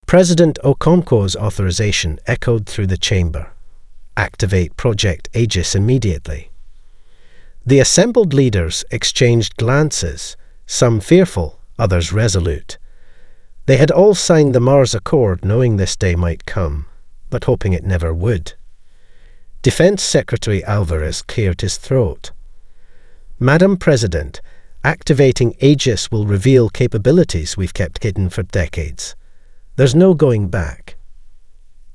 President Okonkwo's authorization echoed through the chamber. Activate Project Aegis immediately. The assembled leaders exchanged glances, some fearful, others resolute. They had all signed the Mars Accord knowing this day might come, but hoping it never would. Defense Secretary Alvarez cleared his throat. Madam President, activating Aegis will reveal capabilities we've kept hidden for decades. There's no going back.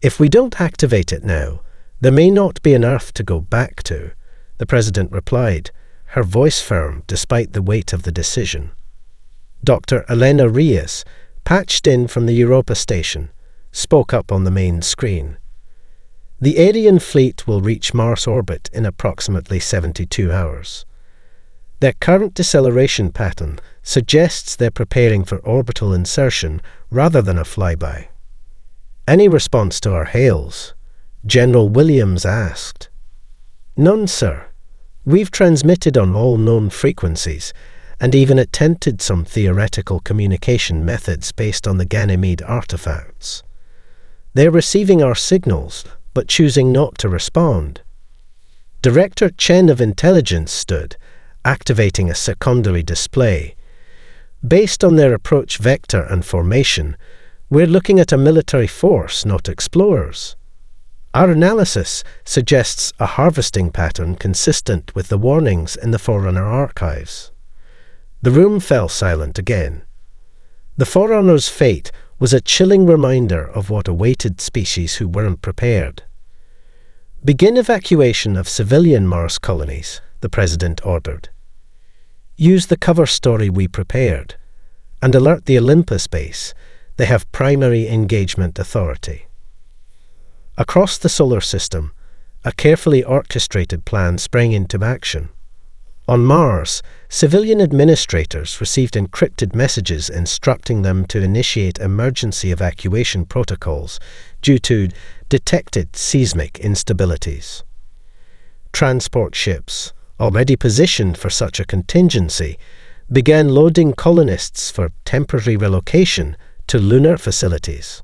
If we don't activate it now, there may not be an Earth to go back to, the President replied, her voice firm despite the weight of the decision. Dr. Elena Reyes, patched in from the Europa station, spoke up on the main screen. The Aryan fleet will reach Mars orbit in approximately 72 hours. Their current deceleration pattern suggests they're preparing for orbital insertion rather than a flyby. Any response to our hails? General Williams asked. None, sir. We've transmitted on all known frequencies and even attempted some theoretical communication methods based on the Ganymede artifacts. They're receiving our signals, but choosing not to respond. Director Chen of Intelligence stood, activating a secondary display. Based on their approach vector and formation, we're looking at a military force, not explorers. Our analysis suggests a harvesting pattern consistent with the warnings in the Forerunner archives. The room fell silent again. The Forerunner's fate was a chilling reminder of what awaited species who weren't prepared. Begin evacuation of civilian Mars colonies, the President ordered. Use the cover story we prepared, and alert the Olympus base. They have primary engagement authority. Across the solar system, a carefully orchestrated plan sprang into action. On Mars, civilian administrators received encrypted messages instructing them to initiate emergency evacuation protocols due to detected seismic instabilities. Transport ships, already positioned for such a contingency, began loading colonists for temporary relocation to lunar facilities.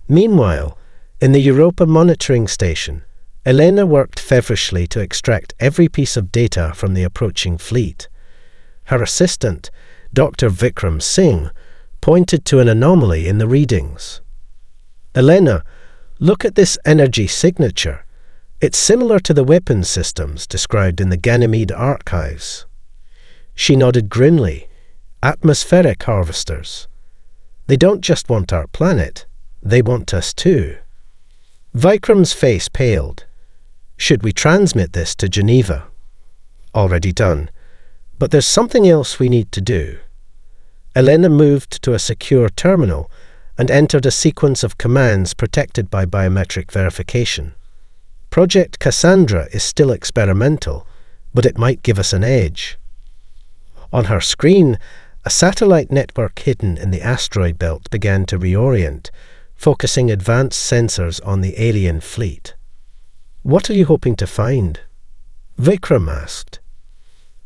Meanwhile, in the Europa monitoring station, Elena worked feverishly to extract every piece of data from the approaching fleet. Her assistant, Dr. Vikram Singh, pointed to an anomaly in the readings. Elena, look at this energy signature. It's similar to the weapons systems described in the Ganymede archives. She nodded grimly. Atmospheric harvesters. They don't just want our planet, they want us too. Vikram's face paled. Should we transmit this to Geneva? Already done. But there's something else we need to do. Elena moved to a secure terminal and entered a sequence of commands protected by biometric verification. Project Cassandra is still experimental, but it might give us an edge. On her screen, a satellite network hidden in the asteroid belt began to reorient, focusing advanced sensors on the alien fleet. What are you hoping to find? Vikram asked.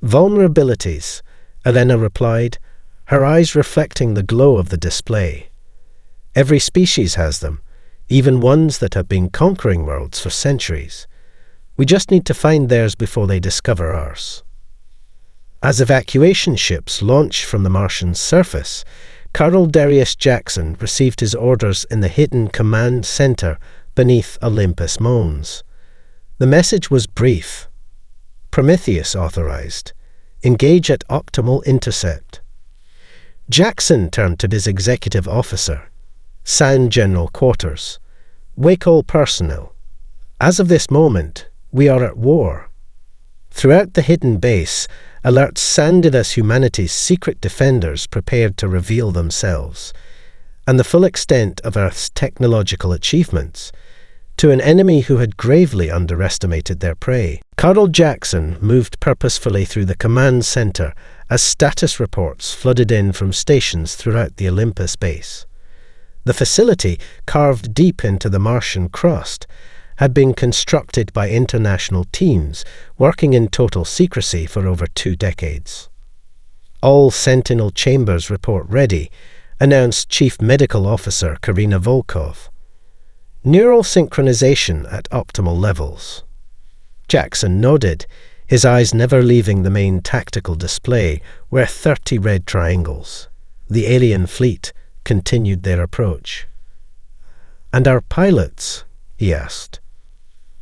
Vulnerabilities, Elena replied, her eyes reflecting the glow of the display. Every species has them, even ones that have been conquering worlds for centuries. We just need to find theirs before they discover ours. As evacuation ships launch from the Martian surface, Colonel Darius Jackson received his orders in the hidden command center beneath Olympus Mons. The message was brief. Prometheus authorized. Engage at optimal intercept. Jackson turned to his executive officer. Sound General Quarters. Wake all personnel. As of this moment, we are at war. Throughout the hidden base, alerts sounded as humanity's secret defenders prepared to reveal themselves, and the full extent of Earth's technological achievements, to an enemy who had gravely underestimated their prey. Colonel Jackson moved purposefully through the command center as status reports flooded in from stations throughout the Olympus base. The facility, carved deep into the Martian crust, had been constructed by international teams working in total secrecy for over 2 decades. All Sentinel chambers report ready, announced Chief Medical Officer Karina Volkov. Neural synchronization at optimal levels. Jackson nodded, his eyes never leaving the main tactical display, where 30 red triangles. The alien fleet continued their approach. "And our pilots?" he asked.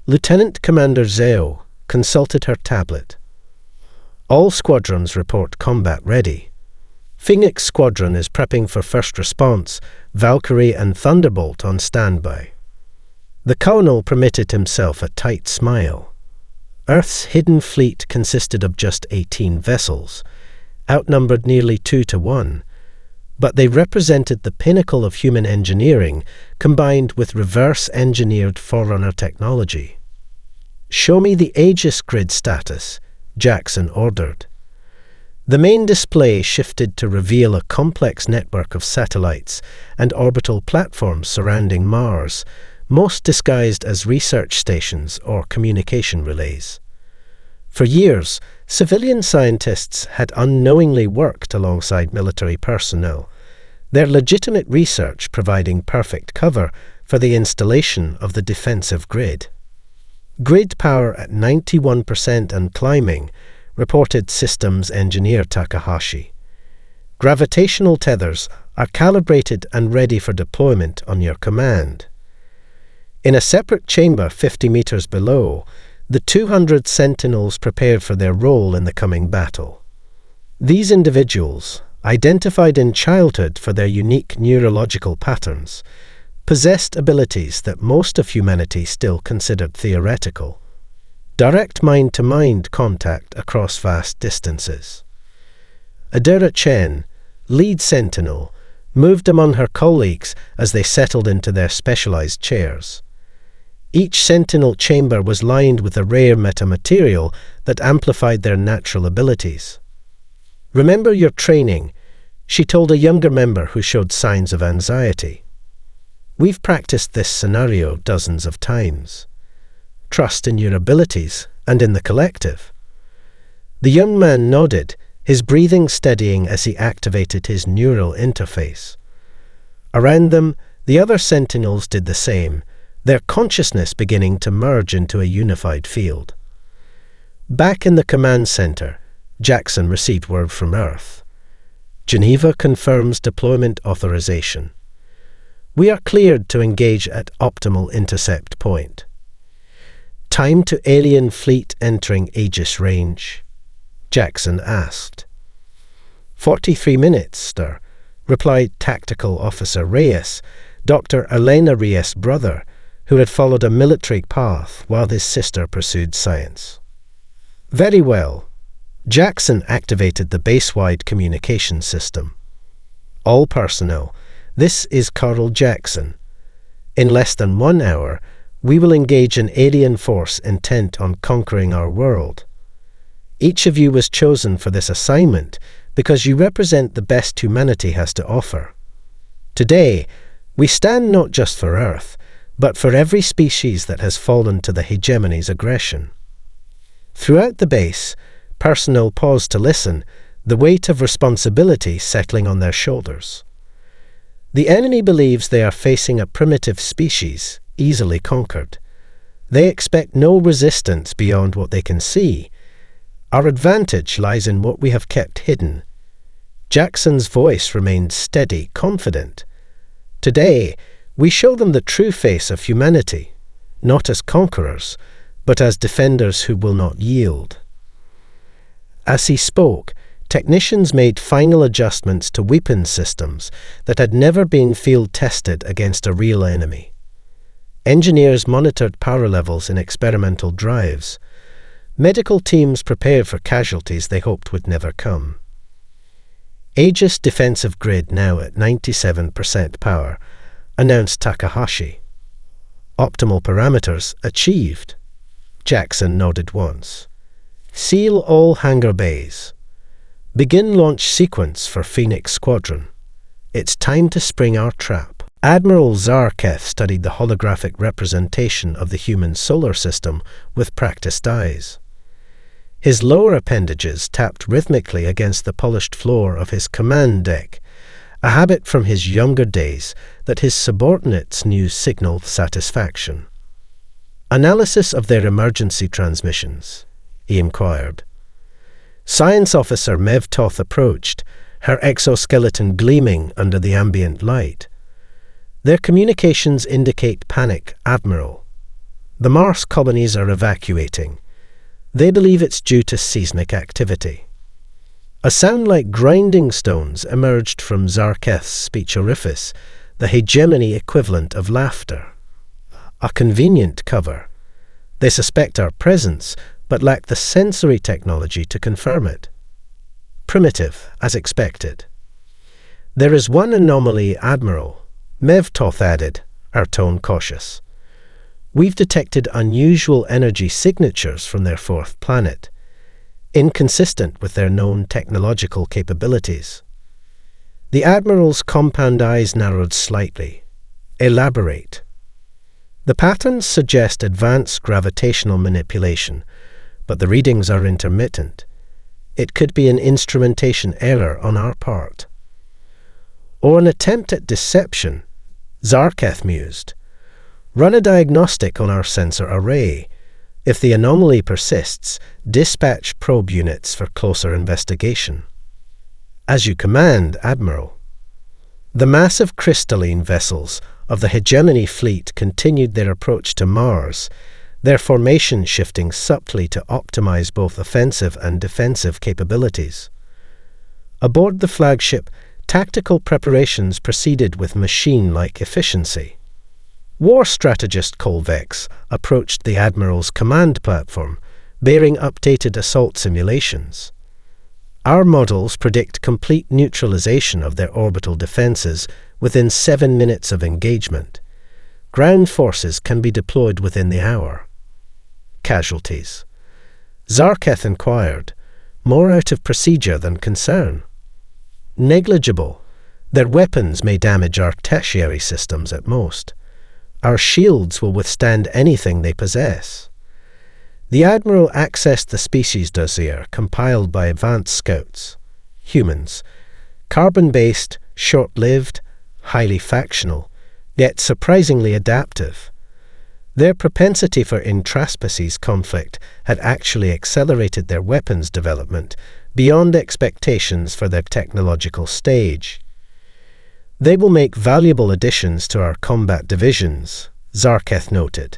Lieutenant Commander Zeo consulted her tablet. "All squadrons report combat ready. Phoenix Squadron is prepping for first response, Valkyrie and Thunderbolt on standby." The colonel permitted himself a tight smile. Earth's hidden fleet consisted of just 18 vessels, outnumbered nearly 2-1, but they represented the pinnacle of human engineering combined with reverse-engineered Forerunner technology. "Show me the Aegis grid status," Jackson ordered. The main display shifted to reveal a complex network of satellites and orbital platforms surrounding Mars, most disguised as research stations or communication relays. For years, civilian scientists had unknowingly worked alongside military personnel, their legitimate research providing perfect cover for the installation of the defensive grid. Grid power at 91% and climbing, reported systems engineer Takahashi. Gravitational tethers are calibrated and ready for deployment on your command. In a separate chamber 50 meters below, the 200 sentinels prepared for their role in the coming battle. These individuals, identified in childhood for their unique neurological patterns, possessed abilities that most of humanity still considered theoretical. Direct mind-to-mind contact across vast distances. Adira Chen, lead sentinel, moved among her colleagues as they settled into their specialized chairs. Each sentinel chamber was lined with a rare metamaterial that amplified their natural abilities. "Remember your training," she told a younger member who showed signs of anxiety. "We've practiced this scenario dozens of times. Trust in your abilities and in the collective." The young man nodded, his breathing steadying as he activated his neural interface. Around them, the other sentinels did the same, their consciousness beginning to merge into a unified field. Back in the command center, Jackson received word from Earth. "Geneva confirms deployment authorization. We are cleared to engage at optimal intercept point. Time to alien fleet entering Aegis range?" Jackson asked. 43 minutes, sir," replied Tactical Officer Reyes, Dr. Elena Reyes' brother, who had followed a military path while his sister pursued science. "Very well." Jackson activated the base-wide communication system. "All personnel, this is Carl Jackson. In less than 1 hour, we will engage an alien force intent on conquering our world. Each of you was chosen for this assignment because you represent the best humanity has to offer. Today, we stand not just for Earth, but for every species that has fallen to the hegemony's aggression." Throughout the base, personnel paused to listen, the weight of responsibility settling on their shoulders. The enemy believes they are facing a primitive species, easily conquered. They expect no resistance beyond what they can see. Our advantage lies in what we have kept hidden. Jackson's voice remained steady, confident. Today, we show them the true face of humanity, not as conquerors, but as defenders who will not yield. As he spoke, technicians made final adjustments to weapon systems that had never been field-tested against a real enemy. Engineers monitored power levels in experimental drives. Medical teams prepared for casualties they hoped would never come. Aegis defensive grid now at 97% power, announced Takahashi. Optimal parameters achieved. Jackson nodded once. Seal all hangar bays. Begin launch sequence for Phoenix Squadron. It's time to spring our trap. Admiral Zarketh studied the holographic representation of the human solar system with practiced eyes. His lower appendages tapped rhythmically against the polished floor of his command deck, a habit from his younger days that his subordinates knew signaled satisfaction. "Analysis of their emergency transmissions?" he inquired. Science Officer Mev Toth approached, her exoskeleton gleaming under the ambient light. "Their communications indicate panic, Admiral. The Mars colonies are evacuating. They believe it's due to seismic activity." A sound like grinding stones emerged from Zarketh's speech orifice, the hegemony equivalent of laughter. "A convenient cover. They suspect our presence, but lack the sensory technology to confirm it. Primitive, as expected." "There is one anomaly, Admiral," Mev Toth added, her tone cautious. "We've detected unusual energy signatures from their fourth planet, inconsistent with their known technological capabilities." The Admiral's compound eyes narrowed slightly. "Elaborate." "The patterns suggest advanced gravitational manipulation, but the readings are intermittent. It could be an instrumentation error on our part." "Or an attempt at deception," Zarketh mused. "Run a diagnostic on our sensor array. If the anomaly persists, dispatch probe units for closer investigation." "As you command, Admiral." The massive crystalline vessels of the hegemony fleet continued their approach to Mars, their formation shifting subtly to optimize both offensive and defensive capabilities. Aboard the flagship, tactical preparations proceeded with machine-like efficiency. War strategist Colvex approached the Admiral's command platform, bearing updated assault simulations. "Our models predict complete neutralization of their orbital defenses within 7 minutes of engagement. Ground forces can be deployed within the hour." "Casualties?" Zarketh inquired, more out of procedure than concern. "Negligible. Their weapons may damage our tertiary systems at most. Our shields will withstand anything they possess." The Admiral accessed the species dossier compiled by advanced scouts. Humans. Carbon-based, short-lived, highly factional, yet surprisingly adaptive. Their propensity for intraspecies conflict had actually accelerated their weapons development beyond expectations for their technological stage. "They will make valuable additions to our combat divisions," Zarketh noted.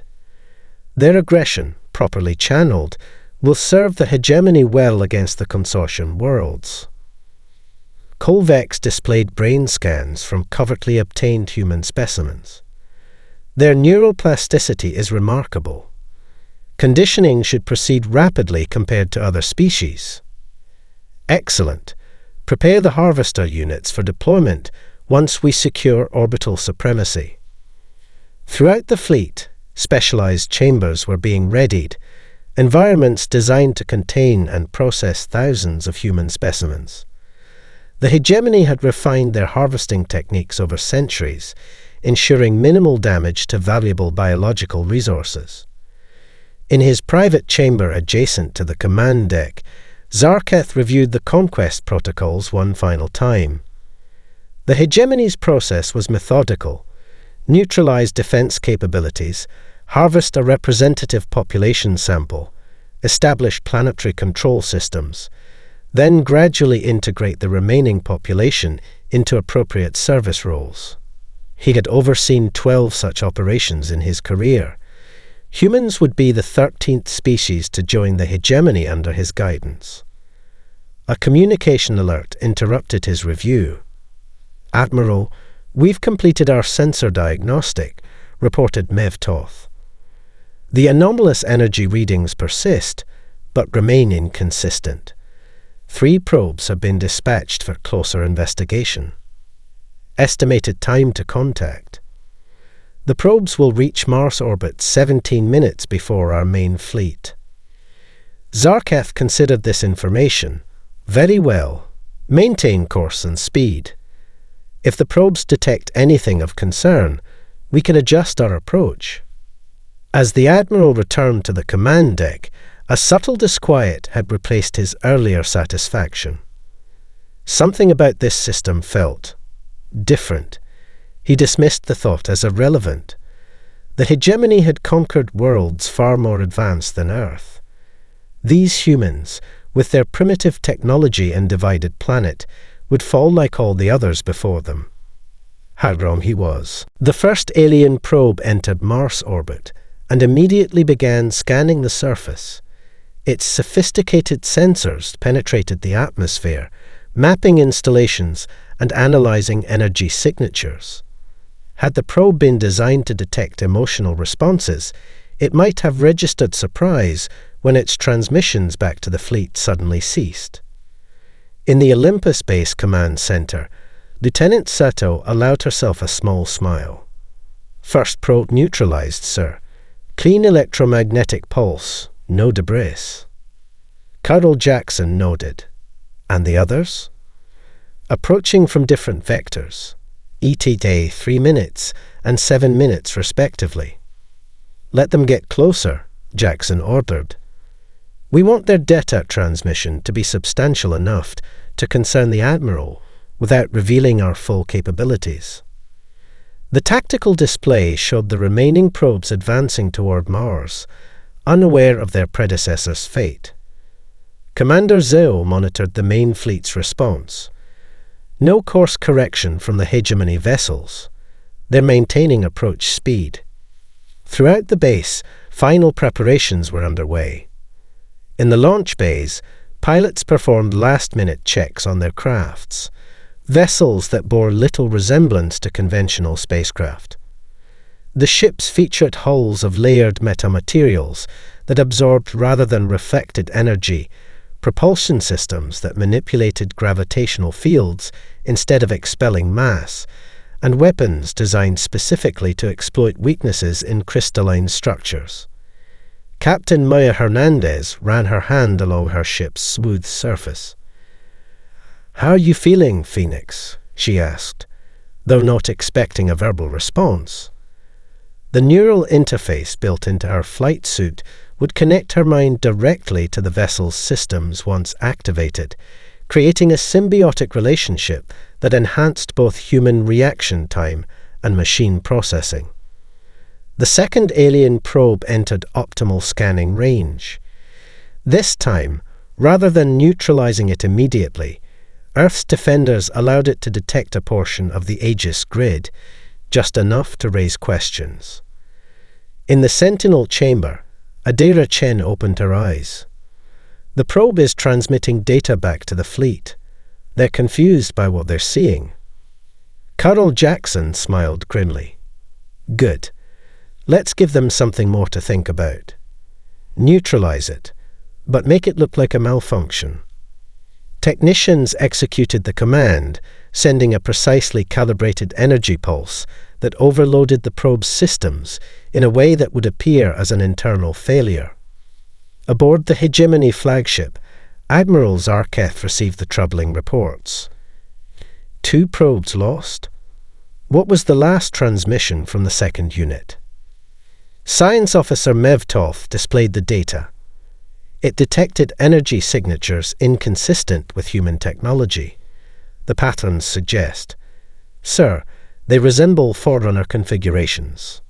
"Their aggression, properly channeled, will serve the hegemony well against the consortium worlds." Colvex displayed brain scans from covertly obtained human specimens. "Their neuroplasticity is remarkable. Conditioning should proceed rapidly compared to other species." "Excellent. Prepare the harvester units for deployment once we secure orbital supremacy." Throughout the fleet, specialized chambers were being readied, environments designed to contain and process thousands of human specimens. The hegemony had refined their harvesting techniques over centuries, ensuring minimal damage to valuable biological resources. In his private chamber adjacent to the command deck, Zarketh reviewed the Conquest protocols one final time. The hegemony's process was methodical: neutralize defense capabilities, harvest a representative population sample, establish planetary control systems, then gradually integrate the remaining population into appropriate service roles. He had overseen 12 such operations in his career. Humans would be the 13th species to join the hegemony under his guidance. A communication alert interrupted his review. "Admiral, we've completed our sensor diagnostic," reported Mev Toth. "The anomalous energy readings persist, but remain inconsistent. 3 probes have been dispatched for closer investigation. Estimated time to contact. The probes will reach Mars orbit 17 minutes before our main fleet." Zarketh considered this information. "Very well. Maintain course and speed. If the probes detect anything of concern, we can adjust our approach." As the Admiral returned to the command deck, a subtle disquiet had replaced his earlier satisfaction. Something about this system felt different. He dismissed the thought as irrelevant. The hegemony had conquered worlds far more advanced than Earth. These humans, with their primitive technology and divided planet, would fall like all the others before them. How wrong he was. The first alien probe entered Mars orbit and immediately began scanning the surface. Its sophisticated sensors penetrated the atmosphere, mapping installations and analyzing energy signatures. Had the probe been designed to detect emotional responses, it might have registered surprise when its transmissions back to the fleet suddenly ceased. In the Olympus Base Command Center, Lieutenant Sato allowed herself a small smile. First probe neutralized, sir. Clean electromagnetic pulse, no debris. Colonel Jackson nodded. And the others? Approaching from different vectors. ETA 3 minutes and 7 minutes respectively. Let them get closer, Jackson ordered. We want their data transmission to be substantial enough to concern the Admiral without revealing our full capabilities. The tactical display showed the remaining probes advancing toward Mars, unaware of their predecessor's fate. Commander Zeo monitored the main fleet's response. No course correction from the hegemony vessels. They're maintaining approach speed. Throughout the base, final preparations were underway. In the launch bays, pilots performed last-minute checks on their crafts, vessels that bore little resemblance to conventional spacecraft. The ships featured hulls of layered metamaterials that absorbed rather than reflected energy, propulsion systems that manipulated gravitational fields instead of expelling mass, and weapons designed specifically to exploit weaknesses in crystalline structures. Captain Maya Hernandez ran her hand along her ship's smooth surface. "How are you feeling, Phoenix?" she asked, though not expecting a verbal response. The neural interface built into her flight suit would connect her mind directly to the vessel's systems once activated, creating a symbiotic relationship that enhanced both human reaction time and machine processing. The second alien probe entered optimal scanning range. This time, rather than neutralizing it immediately, Earth's defenders allowed it to detect a portion of the Aegis grid, just enough to raise questions. In the Sentinel chamber, Adira Chen opened her eyes. The probe is transmitting data back to the fleet. They're confused by what they're seeing. Colonel Jackson smiled grimly. Good. Let's give them something more to think about. Neutralize it, but make it look like a malfunction. Technicians executed the command, sending a precisely calibrated energy pulse that overloaded the probe's systems in a way that would appear as an internal failure. Aboard the Hegemony flagship, Admiral Zarketh received the troubling reports. 2 probes lost? What was the last transmission from the second unit? Science Officer Mevtov displayed the data. It detected energy signatures inconsistent with human technology. The patterns suggest, "Sir, they resemble Forerunner configurations."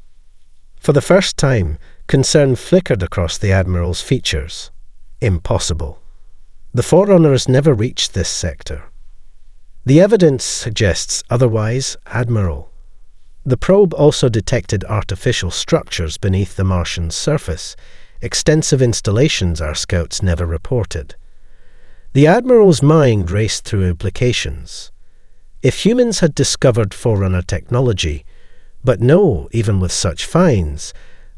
For the first time, concern flickered across the Admiral's features. Impossible. The Forerunners never reached this sector. The evidence suggests otherwise, Admiral. The probe also detected artificial structures beneath the Martian surface, extensive installations our scouts never reported. The Admiral's mind raced through implications. If humans had discovered Forerunner technology, but no, even with such finds,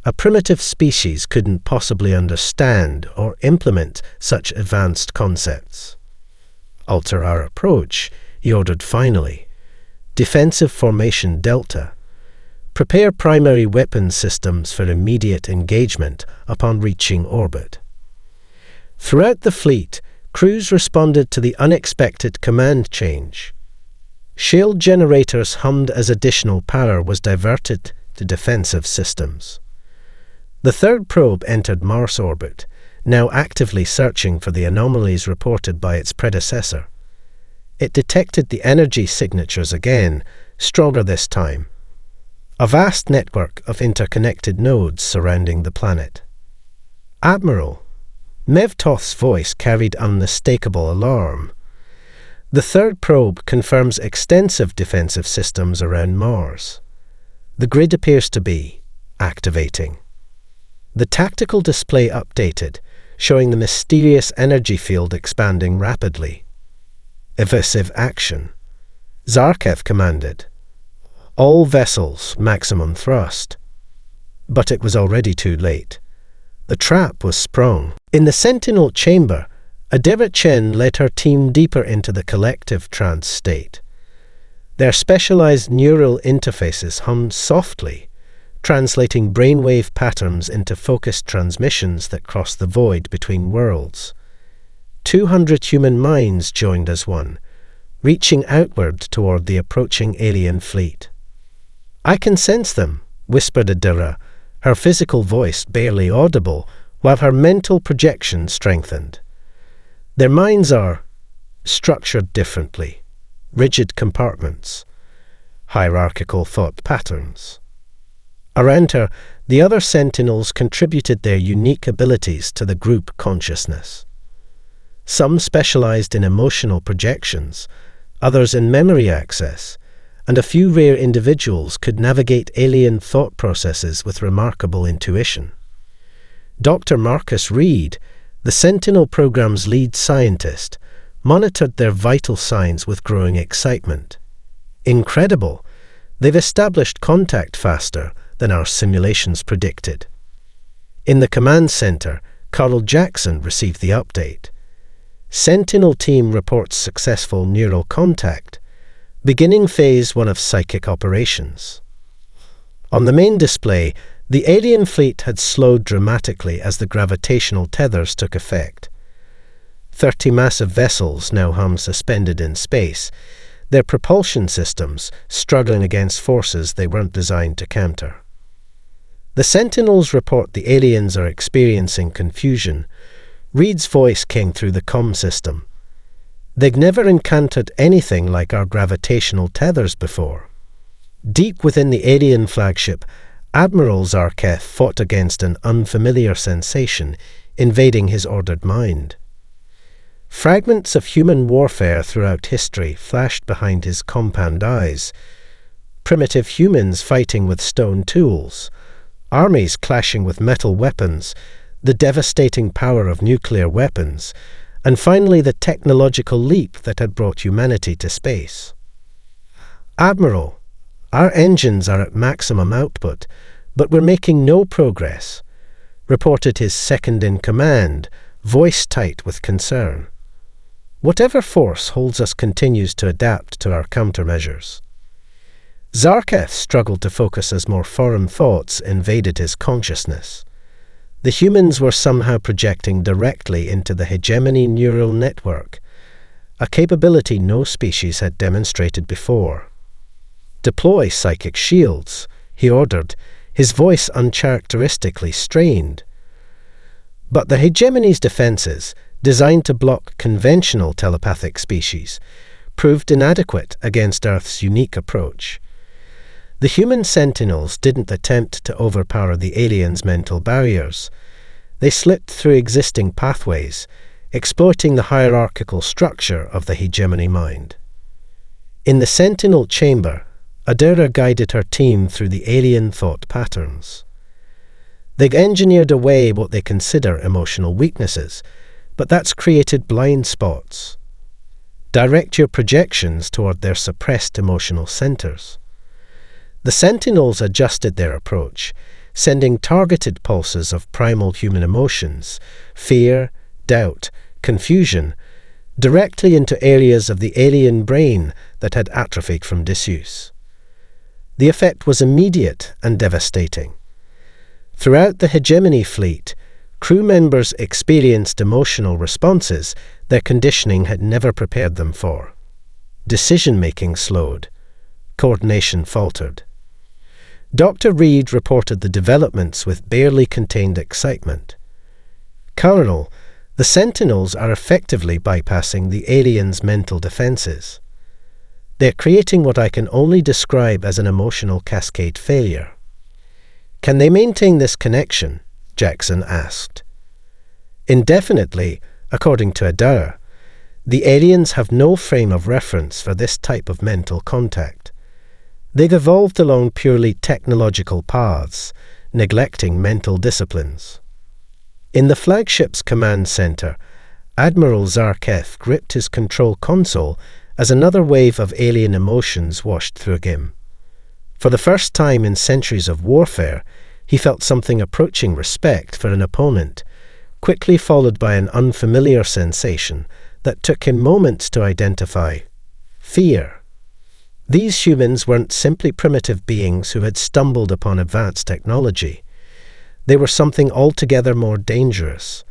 a primitive species couldn't possibly understand or implement such advanced concepts. Alter our approach, he ordered finally. Defensive Formation Delta. Prepare primary weapon systems for immediate engagement upon reaching orbit. Throughout the fleet, crews responded to the unexpected command change. Shield generators hummed as additional power was diverted to defensive systems. The third probe entered Mars orbit, now actively searching for the anomalies reported by its predecessor. it detected the energy signatures again, stronger this time. A vast network of interconnected nodes surrounding the planet. "Admiral," Mevtoth's voice carried unmistakable alarm. "The third probe confirms extensive defensive systems around Mars. The grid appears to be activating." The tactical display updated, showing the mysterious energy field expanding rapidly. "Evasive action," Zarkov commanded. "All vessels, maximum thrust." But it was already too late. The trap was sprung. In the Sentinel chamber, Adira Chen led her team deeper into the collective trance state. Their specialized neural interfaces hummed softly, translating brainwave patterns into focused transmissions that crossed the void between worlds. 200 human minds joined as one, reaching outward toward the approaching alien fleet. "I can sense them," whispered Adira, her physical voice barely audible, while her mental projection strengthened. "Their minds are structured differently, rigid compartments, hierarchical thought patterns." Around her, the other Sentinels contributed their unique abilities to the group consciousness. Some specialized in emotional projections, others in memory access, and a few rare individuals could navigate alien thought processes with remarkable intuition. Dr. Marcus Reed, the Sentinel program's lead scientist, monitored their vital signs with growing excitement. "Incredible! They've established contact faster than our simulations predicted." In the command center, Carl Jackson received the update. "Sentinel team reports successful neural contact, beginning phase 1 of psychic operations." On the main display, the alien fleet had slowed dramatically as the gravitational tethers took effect. 30 massive vessels now hung suspended in space, their propulsion systems struggling against forces they weren't designed to counter. The Sentinels report the aliens are experiencing confusion. Reed's voice came through the comm system. "They've never encountered anything like our gravitational tethers before." Deep within the alien flagship, Admiral Zarkov fought against an unfamiliar sensation invading his ordered mind. Fragments of human warfare throughout history flashed behind his compound eyes. Primitive humans fighting with stone tools, armies clashing with metal weapons, the devastating power of nuclear weapons, and finally the technological leap that had brought humanity to space. "Admiral, our engines are at maximum output, but we're making no progress," reported his second-in-command, voice tight with concern. "Whatever force holds us continues to adapt to our countermeasures." Zarkov struggled to focus as more foreign thoughts invaded his consciousness. The humans were somehow projecting directly into the hegemony neural network, a capability no species had demonstrated before. "Deploy psychic shields," he ordered, his voice uncharacteristically strained. But the hegemony's defenses, designed to block conventional telepathic species, proved inadequate against Earth's unique approach. The human Sentinels didn't attempt to overpower the aliens' mental barriers. They slipped through existing pathways, exploiting the hierarchical structure of the hegemony mind. In the Sentinel chamber, Adira guided her team through the alien thought patterns. They've engineered away what they consider emotional weaknesses, but that's created blind spots. Direct your projections toward their suppressed emotional centers. The Sentinels adjusted their approach, sending targeted pulses of primal human emotions, fear, doubt, confusion, directly into areas of the alien brain that had atrophied from disuse. The effect was immediate and devastating. Throughout the hegemony fleet, crew members experienced emotional responses their conditioning had never prepared them for. Decision-making slowed. Coordination faltered. Dr. Reed reported the developments with barely contained excitement. "Colonel, The Sentinels are effectively bypassing the aliens' mental defenses. They're creating what I can only describe as an emotional cascade failure. Can they maintain this connection? Jackson asked. Indefinitely, according to Adair, the aliens have no frame of reference for this type of mental contact. They've evolved along purely technological paths, neglecting mental disciplines. In the flagship's command center, Admiral Zarketh gripped his control console as another wave of alien emotions washed through him. For the first time in centuries of warfare, he felt something approaching respect for an opponent, quickly followed by an unfamiliar sensation that took him moments to identify: fear. These humans weren't simply primitive beings who had stumbled upon advanced technology. They were something altogether more dangerous,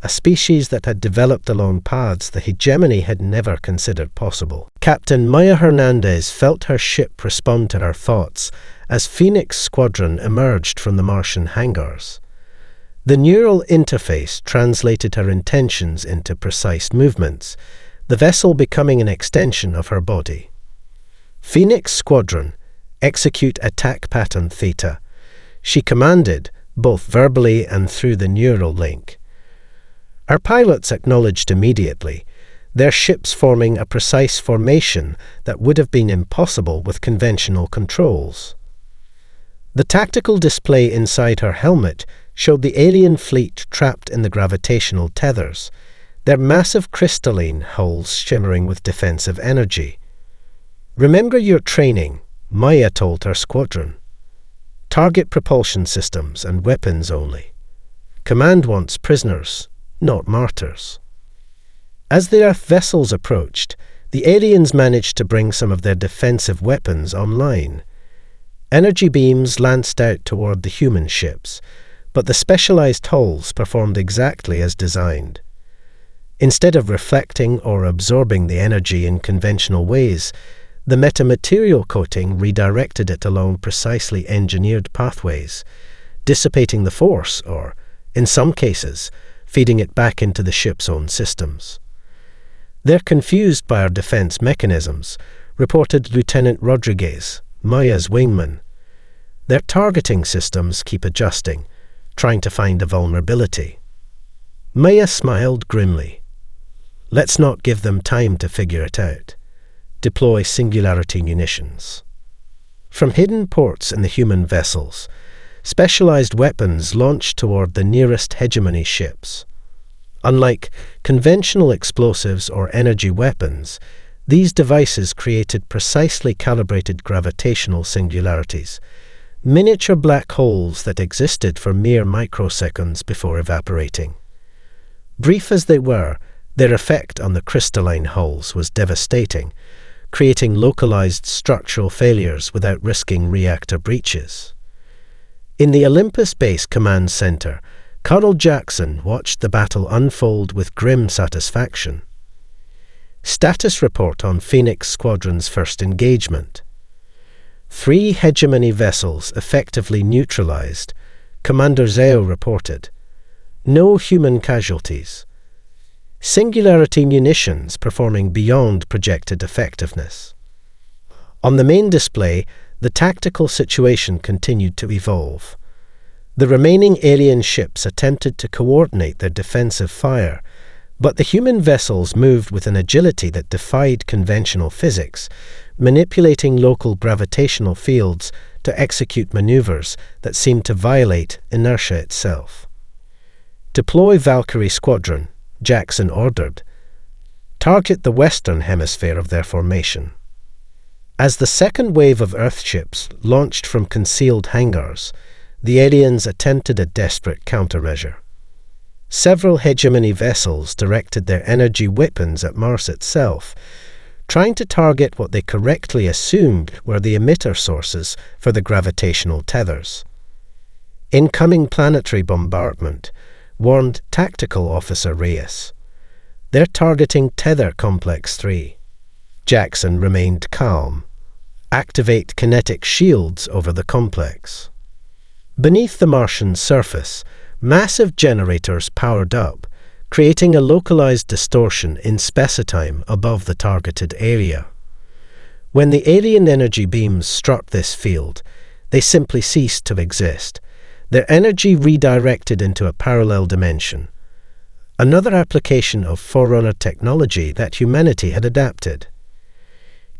a species that had developed along paths the hegemony had never considered possible. Captain Maya Hernandez felt her ship respond to her thoughts as Phoenix Squadron emerged from the Martian hangars. The neural interface translated her intentions into precise movements, the vessel becoming an extension of her body. Phoenix Squadron, execute attack pattern Theta, she commanded, both verbally and through the neural link. Our pilots acknowledged immediately, their ships forming a precise formation that would have been impossible with conventional controls. The tactical display inside her helmet showed the alien fleet trapped in the gravitational tethers, their massive crystalline hulls shimmering with defensive energy. "Remember your training," Maya told her squadron. "Target propulsion systems and weapons only. Command wants prisoners, not martyrs." As the Earth vessels approached, the aliens managed to bring some of their defensive weapons online. Energy beams lanced out toward the human ships, but the specialized hulls performed exactly as designed. Instead of reflecting or absorbing the energy in conventional ways, the metamaterial coating redirected it along precisely engineered pathways, dissipating the force or, in some cases, feeding it back into the ship's own systems. "They're confused by our defense mechanisms," reported Lieutenant Rodriguez, Maya's wingman. "Their targeting systems keep adjusting, trying to find a vulnerability." Maya smiled grimly. "Let's not give them time to figure it out. Deploy singularity munitions." From hidden ports in the human vessels, specialized weapons launched toward the nearest hegemony ships. Unlike conventional explosives or energy weapons, these devices created precisely calibrated gravitational singularities, miniature black holes that existed for mere microseconds before evaporating. Brief as they were, their effect on the crystalline hulls was devastating, creating localized structural failures without risking reactor breaches. In the Olympus Base Command Center, Colonel Jackson watched the battle unfold with grim satisfaction. Status report on Phoenix Squadron's first engagement. 3 hegemony vessels effectively neutralized, Commander Zeo reported. No human casualties. Singularity munitions performing beyond projected effectiveness. On the main display, the tactical situation continued to evolve. The remaining alien ships attempted to coordinate their defensive fire, but the human vessels moved with an agility that defied conventional physics, manipulating local gravitational fields to execute maneuvers that seemed to violate inertia itself. "Deploy Valkyrie Squadron," Jackson ordered. "Target the western hemisphere of their formation." As the second wave of Earthships launched from concealed hangars, the aliens attempted a desperate countermeasure. Several hegemony vessels directed their energy weapons at Mars itself, trying to target what they correctly assumed were the emitter sources for the gravitational tethers. "Incoming planetary bombardment," warned Tactical Officer Reyes. "They're targeting Tether Complex 3. Jackson remained calm. "Activate kinetic shields over the complex." Beneath the Martian surface, massive generators powered up, creating a localized distortion in spacetime above the targeted area. When the alien energy beams struck this field, they simply ceased to exist, their energy redirected into a parallel dimension, another application of Forerunner technology that humanity had adapted.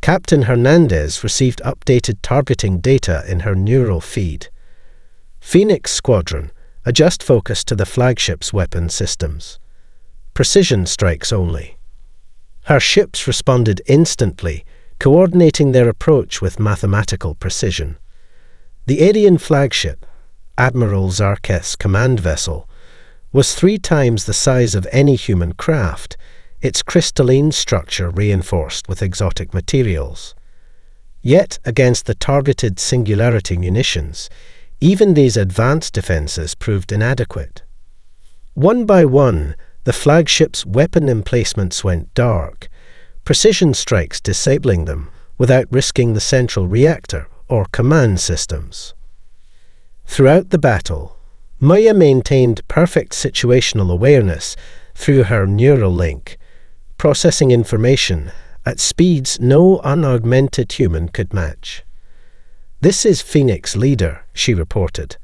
Captain Hernandez received updated targeting data in her neural feed. Phoenix Squadron, adjust focus to the flagship's weapon systems. Precision strikes only. Her ships responded instantly, coordinating their approach with mathematical precision. The alien flagship, Admiral Zarketh's command vessel, was 3 times the size of any human craft, its crystalline structure reinforced with exotic materials. Yet, against the targeted singularity munitions, even these advanced defenses proved inadequate. One by one, the flagship's weapon emplacements went dark, precision strikes disabling them without risking the central reactor or command systems. Throughout the battle, Maya maintained perfect situational awareness through her neural link, processing information at speeds no unaugmented human could match. "This is Phoenix Leader," she reported.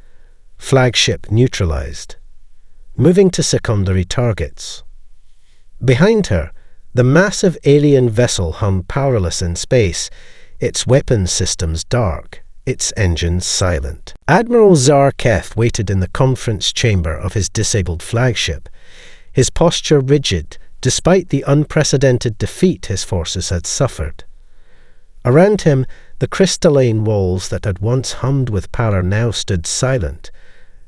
"Flagship neutralized. Moving to secondary targets." Behind her, the massive alien vessel hung powerless in space, its weapons systems dark, its engines silent. Admiral Zarketh waited in the conference chamber of his disabled flagship, his posture rigid despite the unprecedented defeat his forces had suffered. Around him, the crystalline walls that had once hummed with power now stood silent,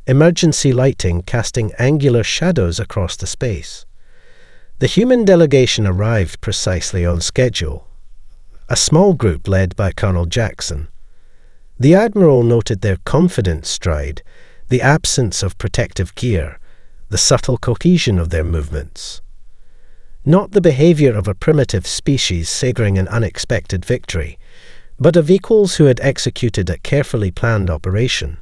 emergency lighting casting angular shadows across the space. The human delegation arrived precisely on schedule, a small group led by Colonel Jackson. The Admiral noted their confident stride, the absence of protective gear, the subtle cohesion of their movements. Not the behavior of a primitive species savoring an unexpected victory, but of equals who had executed a carefully planned operation.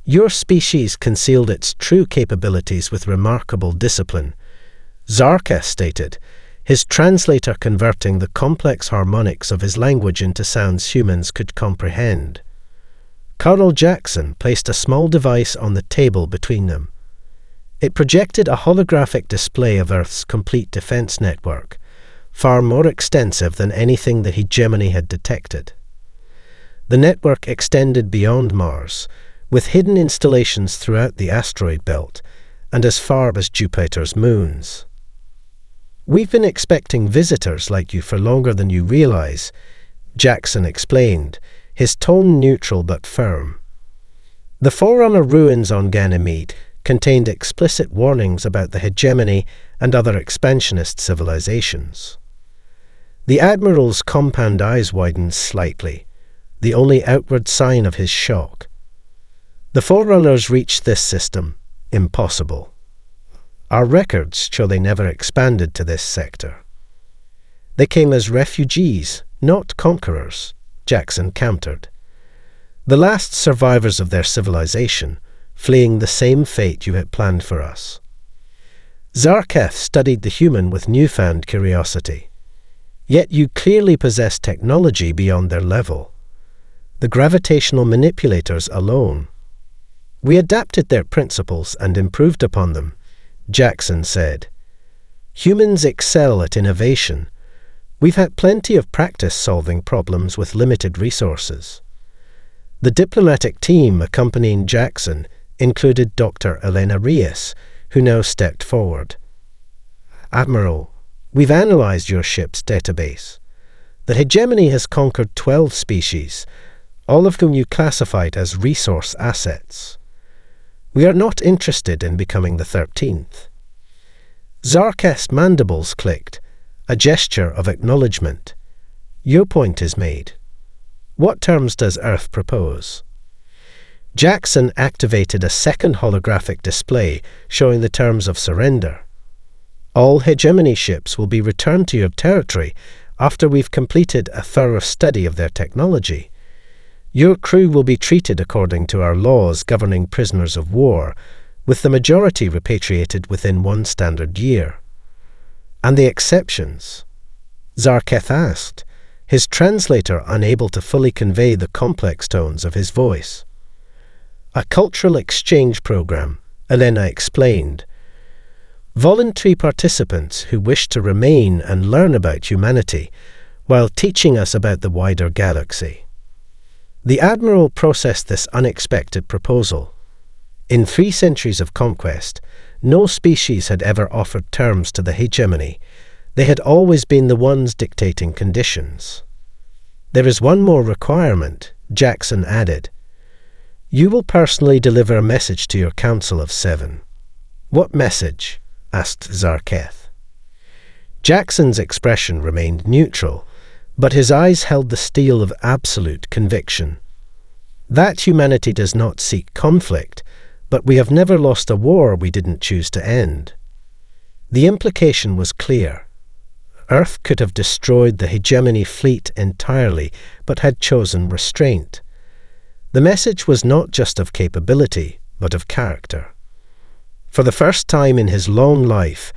"Your species concealed its true capabilities with remarkable discipline," Zarketh stated, his translator converting the complex harmonics of his language into sounds humans could comprehend. Colonel Jackson placed a small device on the table between them. It projected a holographic display of Earth's complete defense network, far more extensive than anything the hegemony had detected. The network extended beyond Mars, with hidden installations throughout the asteroid belt and as far as Jupiter's moons. "We've been expecting visitors like you for longer than you realize," Jackson explained, his tone neutral but firm. The Forerunner ruins on Ganymede contained explicit warnings about the hegemony and other expansionist civilizations. The Admiral's compound eyes widened slightly, the only outward sign of his shock. "The Forerunners reached this system. Impossible. Our records show they never expanded to this sector." "They came as refugees, not conquerors," Jackson countered. "The last survivors of their civilization, fleeing the same fate you had planned for us." Zarketh studied the human with newfound curiosity. "Yet you clearly possess technology beyond their level. The gravitational manipulators alone." "We adapted their principles and improved upon them," Jackson said. "Humans excel at innovation. We've had plenty of practice solving problems with limited resources." The diplomatic team accompanying Jackson included Dr. Elena Reyes, who now stepped forward. "Admiral, we've analyzed your ship's database. The hegemony has conquered 12 species, all of whom you classified as resource assets. We are not interested in becoming the 13th. Zarketh's mandibles clicked, a gesture of acknowledgement. "Your point is made. What terms does Earth propose?" Jackson activated a second holographic display showing the terms of surrender. "All hegemony ships will be returned to your territory after we've completed a thorough study of their technology. Your crew will be treated according to our laws governing prisoners of war, with the majority repatriated within 1 standard year. And the exceptions? Zarketh asked, his translator unable to fully convey the complex tones of his voice. A cultural exchange program, Elena explained. Voluntary participants who wish to remain and learn about humanity while teaching us about the wider galaxy. The Admiral processed this unexpected proposal. In 3 centuries of conquest, no species had ever offered terms to the hegemony. They had always been the ones dictating conditions. There is one more requirement, Jackson added. You will personally deliver a message to your Council of 7. What message? Asked Zarketh. Jackson's expression remained neutral, but his eyes held the steel of absolute conviction. That humanity does not seek conflict, but we have never lost a war we didn't choose to end. The implication was clear. Earth could have destroyed the hegemony fleet entirely, but had chosen restraint. The message was not just of capability, but of character. For the first time in his long life,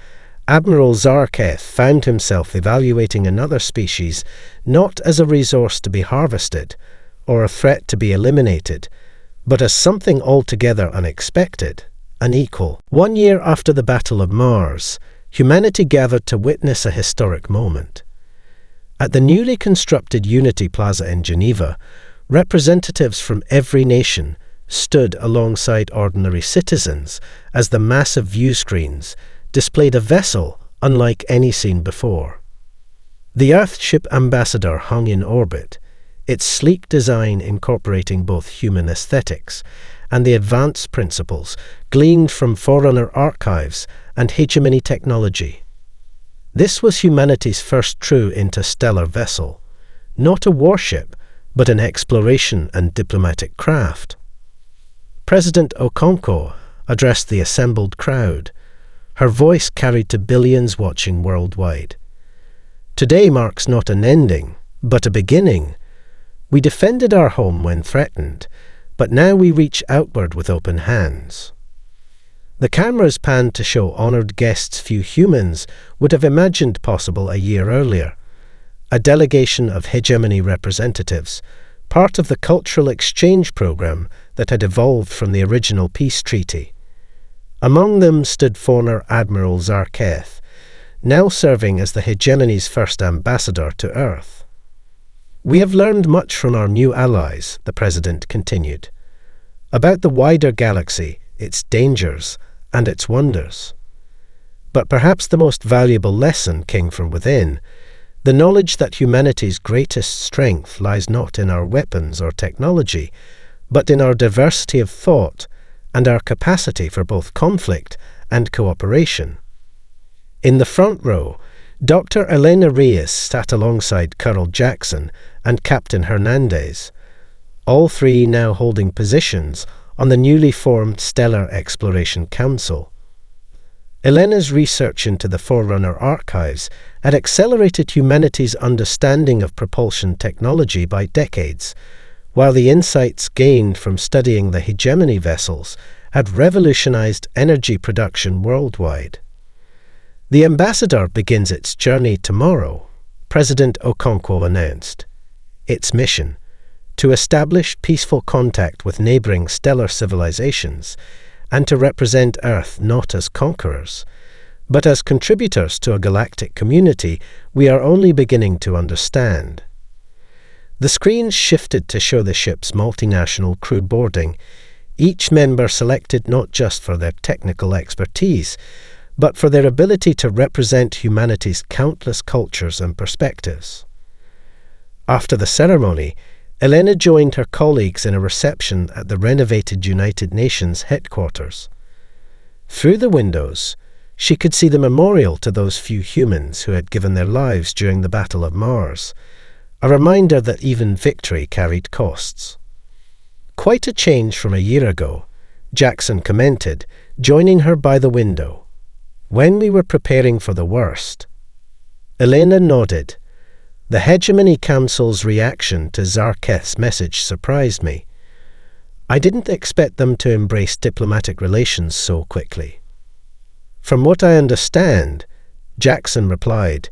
Admiral Zarketh found himself evaluating another species not as a resource to be harvested or a threat to be eliminated, but as something altogether unexpected, an equal. 1 year after the Battle of Mars, humanity gathered to witness a historic moment. At the newly constructed Unity Plaza in Geneva, representatives from every nation stood alongside ordinary citizens as the massive view screens displayed a vessel unlike any seen before. The Earthship Ambassador hung in orbit, its sleek design incorporating both human aesthetics and the advanced principles gleaned from Forerunner archives and hegemony technology. This was humanity's first true interstellar vessel, not a warship, but an exploration and diplomatic craft. President Okonkwo addressed the assembled crowd. Her voice carried to billions watching worldwide. Today marks not an ending, but a beginning. We defended our home when threatened, but now we reach outward with open hands. The cameras panned to show honoured guests few humans would have imagined possible a year earlier. A delegation of hegemony representatives, part of the cultural exchange program that had evolved from the original peace treaty. Among them stood former Admiral Zarketh, now serving as the hegemony's first ambassador to Earth. We have learned much from our new allies, the President continued, about the wider galaxy, its dangers, and its wonders. But perhaps the most valuable lesson came from within, the knowledge that humanity's greatest strength lies not in our weapons or technology, but in our diversity of thought and our capacity for both conflict and cooperation. In the front row, Dr. Elena Reyes sat alongside Colonel Jackson and Captain Hernandez, all 3 now holding positions on the newly formed Stellar Exploration Council. Elena's research into the Forerunner archives had accelerated humanity's understanding of propulsion technology by decades, while the insights gained from studying the hegemony vessels had revolutionized energy production worldwide. The ambassador begins its journey tomorrow, President Okonkwo announced. Its mission, to establish peaceful contact with neighbouring stellar civilizations and to represent Earth not as conquerors, but as contributors to a galactic community we are only beginning to understand. The screens shifted to show the ship's multinational crew boarding, each member selected not just for their technical expertise, but for their ability to represent humanity's countless cultures and perspectives. After the ceremony, Elena joined her colleagues in a reception at the renovated United Nations headquarters. Through the windows, she could see the memorial to those few humans who had given their lives during the Battle of Mars, a reminder that even victory carried costs. Quite a change from a year ago, Jackson commented, joining her by the window. When we were preparing for the worst. Elena nodded. The Hegemony Council's reaction to Zarketh's message surprised me. I didn't expect them to embrace diplomatic relations so quickly. From what I understand, Jackson replied,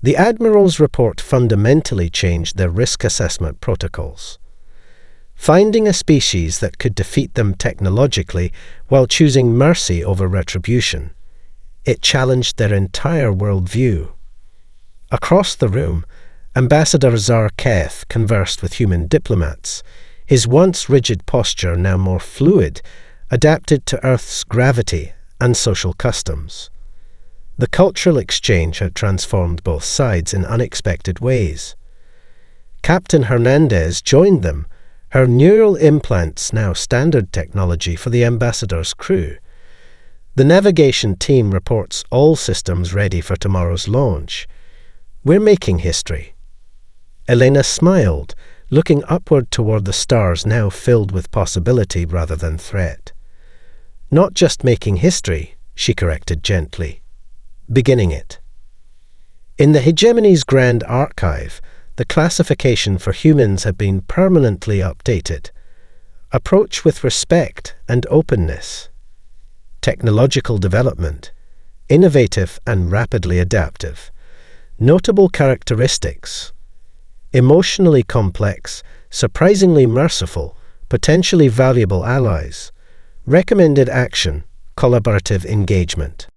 the Admiral's report fundamentally changed their risk assessment protocols. Finding a species that could defeat them technologically while choosing mercy over retribution, it challenged their entire worldview. Across the room, Ambassador Zar Keth conversed with human diplomats, his once rigid posture now more fluid, adapted to Earth's gravity and social customs. The cultural exchange had transformed both sides in unexpected ways. Captain Hernandez joined them, her neural implants now standard technology for the ambassador's crew. The navigation team reports all systems ready for tomorrow's launch. We're making history. Elena smiled, looking upward toward the stars now filled with possibility rather than threat. Not just making history, she corrected gently. Beginning it. In the Hegemony's Grand Archive, the classification for humans had been permanently updated. Approach with respect and openness. Technological development. Innovative and rapidly adaptive. Notable characteristics. Emotionally complex, surprisingly merciful, potentially valuable allies. Recommended action, collaborative engagement.